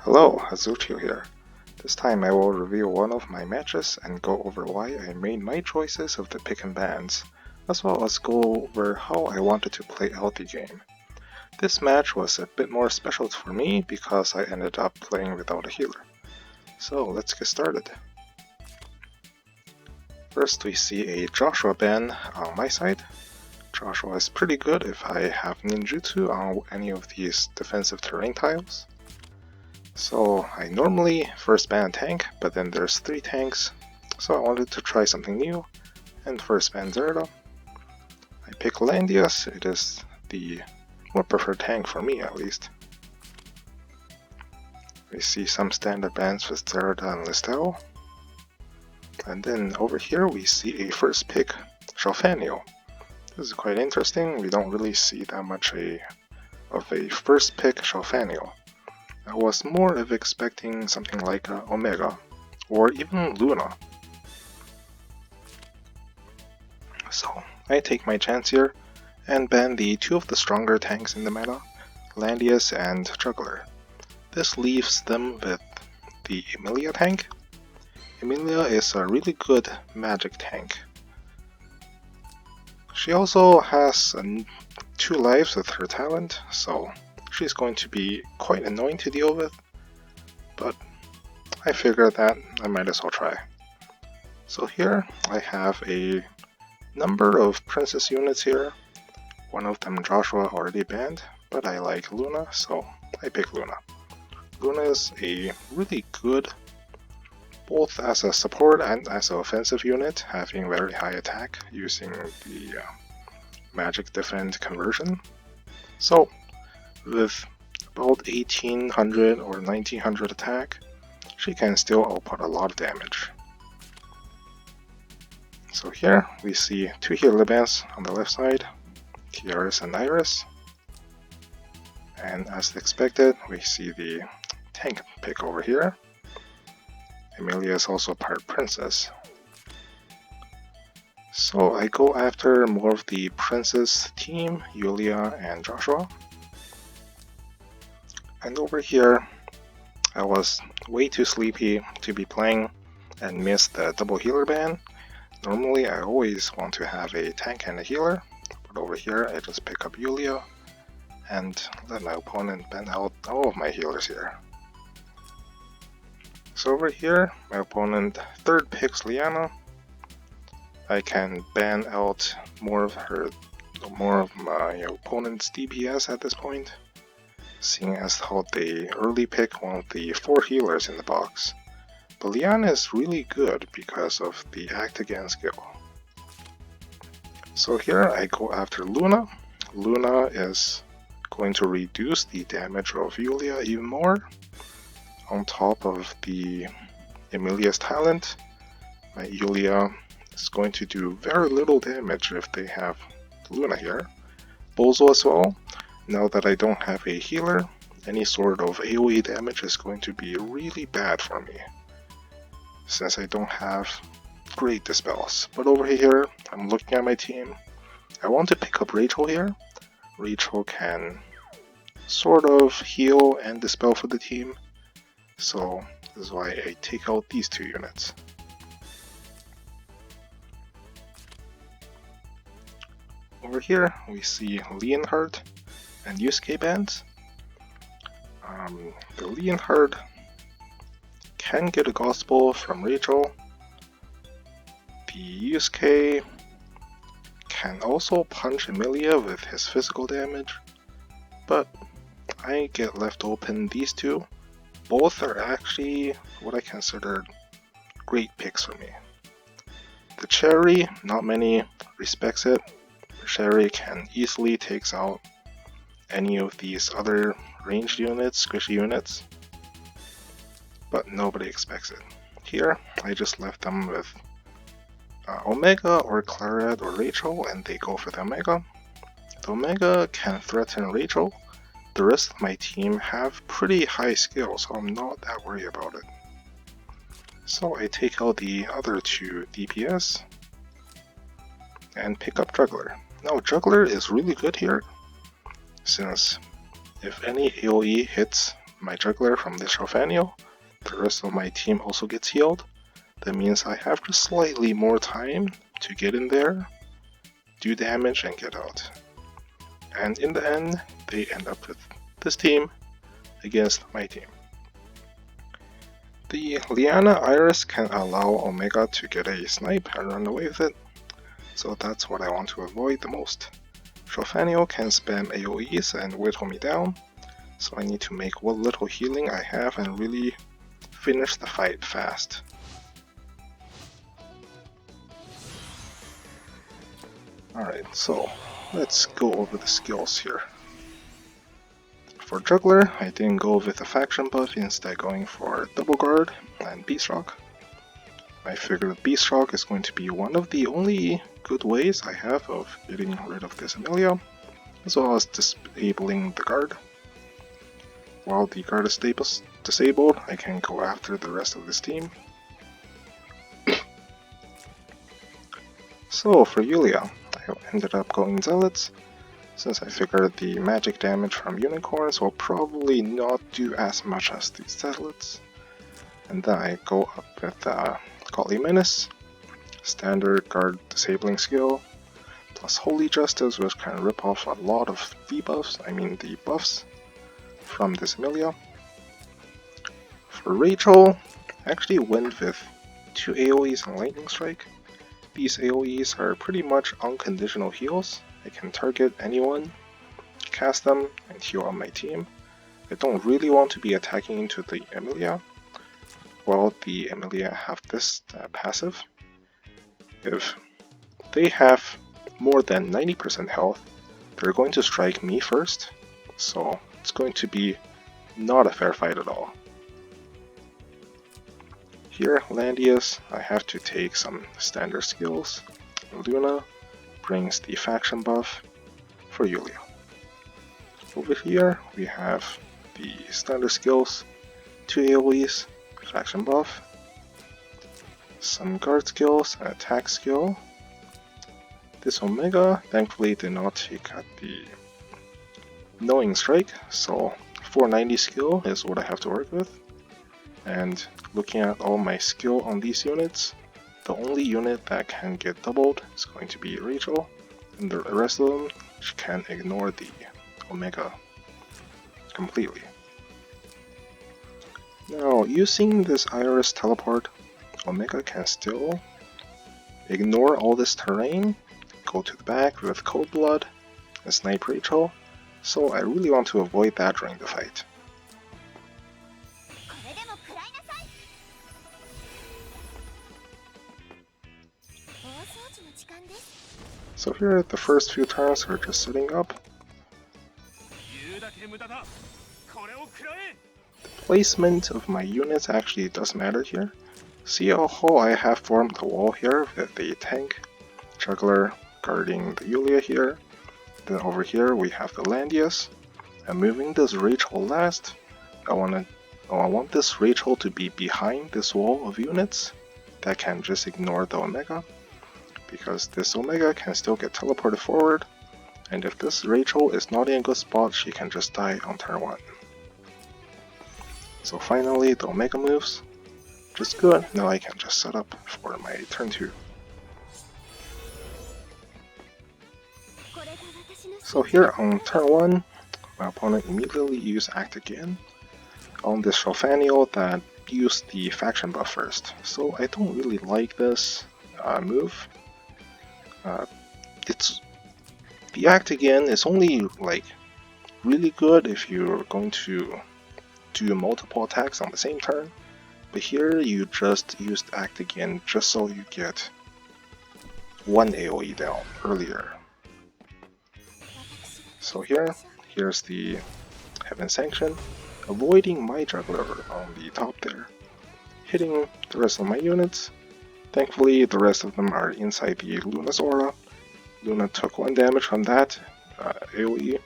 Hello, Hazuchio here. This time I will review one of my matches and go over why I made my choices of the pick and bans, as well as go over how I wanted to play out the game. This match was a bit more special for me because I ended up playing without a healer. So let's get started. First we see a Joshua ban on my side. Joshua is pretty good if I have ninjutsu on any of these defensive terrain tiles. So I normally first ban a tank, but then there's 3 tanks, so I wanted to try something new, and first ban Zerda. I pick Landius, it is the more preferred tank for me at least. We see some standard bans with Zerda and Listel. And then over here we see a first pick Shalfanio. This is quite interesting, we don't really see that much of a first pick Shalfanio. I was more of expecting something like Omega, or even Luna. So I take my chance here, and ban the 2 of the stronger tanks in the meta, Landius and Jugler. This leaves them with the Emilia tank. Emilia is a really good magic tank. She also has 2 lives with her talent, so she's going to be quite annoying to deal with, but I figured that I might as well try. So here I have a number of princess units here. One of them Joshua already banned, but I like Luna, so I pick Luna. Luna is a really good, both as a support and as an offensive unit, having very high attack using the magic defend conversion. So with about 1800 or 1900 attack, she can still output a lot of damage. So here we see 2 healer bans on the left side, Kiaris and Iris. And as expected, we see the tank pick over here. Emilia is also part princess. So I go after more of the princess team, Yulia and Joshua. And over here, I was way too sleepy to be playing and missed the double healer ban. Normally I always want to have a tank and a healer, but over here I just pick up Yulia and let my opponent ban out all of my healers here. So over here, my opponent third picks Liana. I can ban out more of my opponent's DPS at this point, seeing as how they early pick one of the 4 healers in the box. But Liana is really good because of the Act Again skill. So here I go after Luna. Luna is going to reduce the damage of Yulia even more. On top of the Emilia's talent, my Yulia is going to do very little damage if they have Luna here. Bozo as well. Now that I don't have a healer, any sort of AoE damage is going to be really bad for me, since I don't have great dispels. But over here, I'm looking at my team. I want to pick up Rachel here. Rachel can sort of heal and dispel for the team, so this is why I take out these 2 units. Over here, we see Leonhard and Yusuke bans. The Leonhard can get a gospel from Rachel. The Yusuke can also punch Emilia with his physical damage, but I get left open these 2. Both are actually what I consider great picks for me. The Cherry, not many respects it. Cherry can easily takes out any of these other ranged units, squishy units, but nobody expects it. Here, I just left them with Omega or Claret or Rachel, and they go for the Omega. The Omega can threaten Rachel. The rest of my team have pretty high skill, so I'm not that worried about it. So I take out the other 2 DPS and pick up Jugler. Now Jugler is really good here, since if any AoE hits my Jugler from this Shelfanio, the rest of my team also gets healed. That means I have just slightly more time to get in there, do damage, and get out. And in the end, they end up with this team against my team. The Liana Iris can allow Omega to get a snipe and run away with it, so that's what I want to avoid the most. Shelfanio can spam AoEs and whittle me down, so I need to make what little healing I have and really finish the fight fast. Alright, so let's go over the skills here. For Jugler, I didn't go with the faction buff, instead going for Double Guard and Beast Rock. I figured Beast Rock is going to be one of the only good ways I have of getting rid of this Amelia, as well as disabling the guard. While the guard is disabled, I can go after the rest of this team. So for Yulia, I ended up going Zealots, since I figured the magic damage from unicorns will probably not do as much as the Zealots. And then I go up with Godly Menace, standard guard disabling skill, plus Holy Justice, which can rip off a lot of the buffs from this Amelia. For Rachel, I actually went with 2 AoEs and Lightning Strike. These AoEs are pretty much unconditional heals. I can target anyone, cast them, and heal on my team. I don't really want to be attacking into the Amelia. Well, the Amelia have this passive. If they have more than 90% health, they're going to strike me first, so it's going to be not a fair fight at all. Here, Landius, I have to take some standard skills. Luna brings the faction buff for Yulia. Over here, we have the standard skills, 2 AoEs, faction buff, some guard skills, an attack skill. This Omega thankfully did not take at the Knowing Strike, so 490 skill is what I have to work with. And looking at all my skill on these units, the only unit that can get doubled is going to be Rachel, and the rest of them can ignore the Omega completely. Now, using this Iris teleport, Omega can still ignore all this terrain, go to the back with Cold Blood, and snipe Rachel, so I really want to avoid that during the fight. So here, the first few turns are just setting up. The placement of my units actually does matter here. See how I have formed the wall here with the tank, Jugler guarding the Yulia here. Then over here we have the Landius. I'm moving this Rachel last. I want this Rachel to be behind this wall of units that can just ignore the Omega, because this Omega can still get teleported forward, and if this Rachel is not in a good spot, she can just die on turn 1. So finally the Omega moves, which is good. Now I can just set up for my turn 2. So here on turn 1, my opponent immediately used Act Again on this Shelfanio that used the faction buff first. So I don't really like this move. The Act Again is only really good if you're going to do multiple attacks on the same turn, but here you just used Act Again just so you get 1 AoE down earlier. So here's the Heaven Sanction, avoiding my Juggler on the top there, hitting the rest of my units. Thankfully, the rest of them are inside the Luna's aura. Luna took 1 damage from that AoE.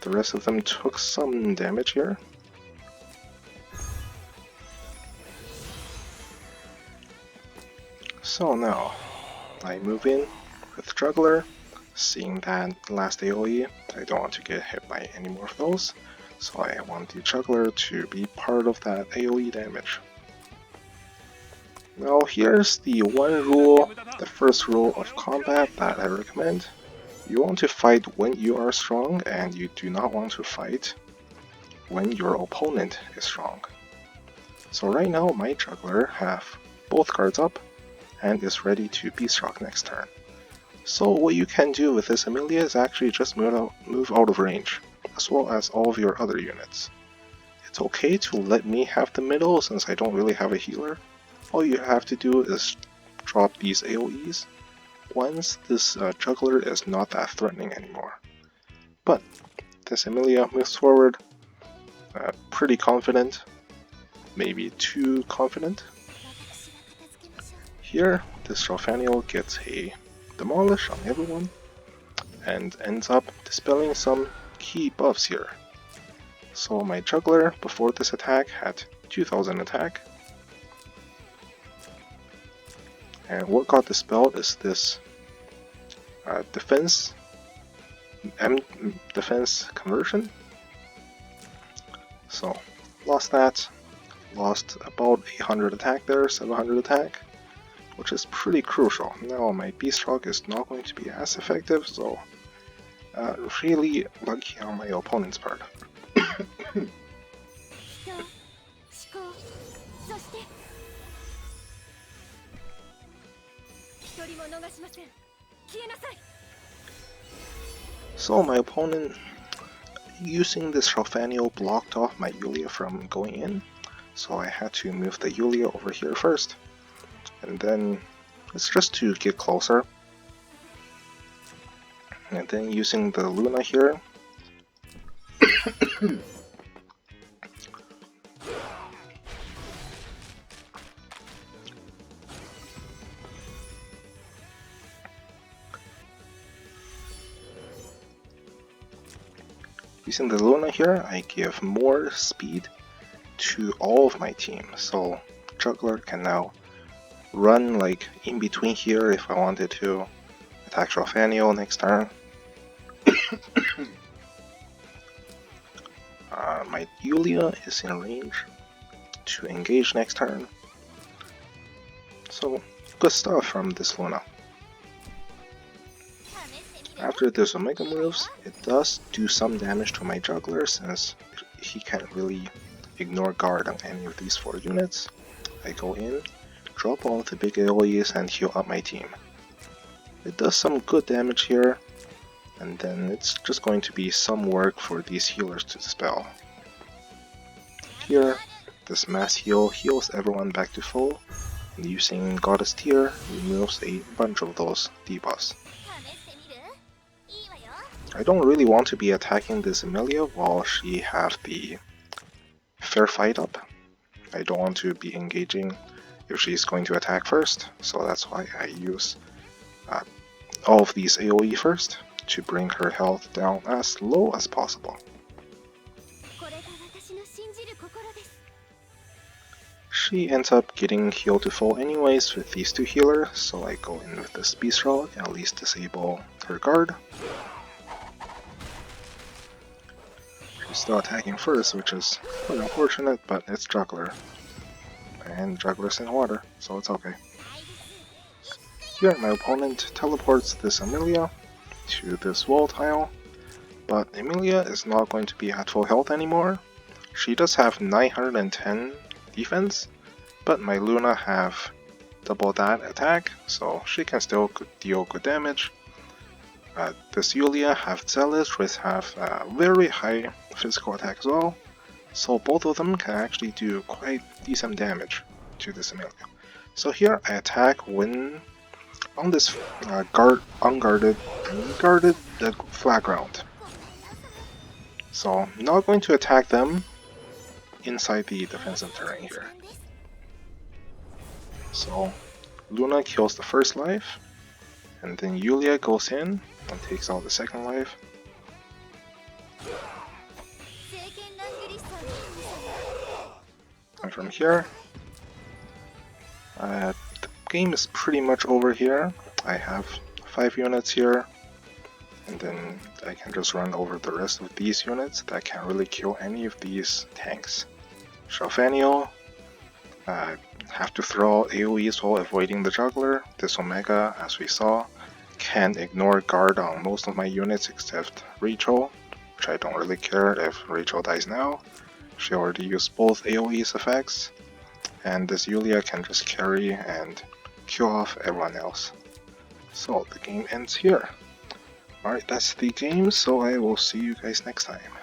The rest of them took some damage here. So now, I move in with Jugler, seeing that last AoE, I don't want to get hit by any more of those. So I want the Jugler to be part of that AoE damage. Now here's the the first rule of combat that I recommend. You want to fight when you are strong, and you do not want to fight when your opponent is strong. So right now my Jugler have both guards up and is ready to Beast Rock next turn. So what you can do with this Amelia is actually just move out of range, as well as all of your other units. It's okay to let me have the middle since I don't really have a healer. All you have to do is drop these AoEs once this Jugler is not that threatening anymore. But this Amelia moves forward, pretty confident, maybe too confident. Here, this Ralphaniel gets a Demolish on everyone, and ends up dispelling some key buffs here. So my Jugler before this attack had 2000 attack, and what got dispelled is this defense conversion. So lost that, lost about 800 attack there, 700 attack, which is pretty crucial. Now my Beast Rock is not going to be as effective, so really lucky on my opponent's part. So my opponent, using this Ralphaniel, blocked off my Yulia from going in, so I had to move the Yulia over here first. And then it's just to get closer. And then using the Luna here. Using the Luna here, I give more speed to all of my team. So Jugler can now run like in between here if I wanted to attack Ralphaniel next turn. My Yulia is in range to engage next turn. So good stuff from this Luna. After this Omega moves, it does do some damage to my Jugler since he can't really ignore guard on any of these 4 units. I go in, drop all the big AoEs and heal up my team. It does some good damage here, and then it's just going to be some work for these healers to dispel. Here, this mass heal heals everyone back to full, and using Goddess Tier removes a bunch of those debuffs. I don't really want to be attacking this Amelia while she have the fair fight up. I don't want to be engaging if she's going to attack first, so that's why I use all of these AoE first to bring her health down as low as possible. She ends up getting healed to full anyways with these 2 healers, so I go in with this Beast Rock and at least disable her guard. She's still attacking first, which is quite unfortunate, but it's Jugler. And Jugler's in water, so it's okay. Here my opponent teleports this Amelia to this wall tile, but Amelia is not going to be at full health anymore. She does have 910 defense, but my Luna have double that attack, so she can still deal good damage. This Yulia have Zealous, which have very high physical attack as well, so both of them can actually do quite decent damage to this Amelia. So here I attack when on this unguarded flat ground. So I'm not going to attack them inside the defensive terrain here. So Luna kills the first life, and then Yulia goes in and takes out the second life. And from here, the game is pretty much over here. I have 5 units here, and then I can just run over the rest of these units that can't really kill any of these tanks. Shelfaniel, have to throw AoEs while avoiding the Jugler. This Omega, as we saw, can ignore guard on most of my units except Rachel, which I don't really care if Rachel dies now. She already used both AoE's effects, and this Yulia can just carry and kill off everyone else. So the game ends here. Alright, that's the game, so I will see you guys next time.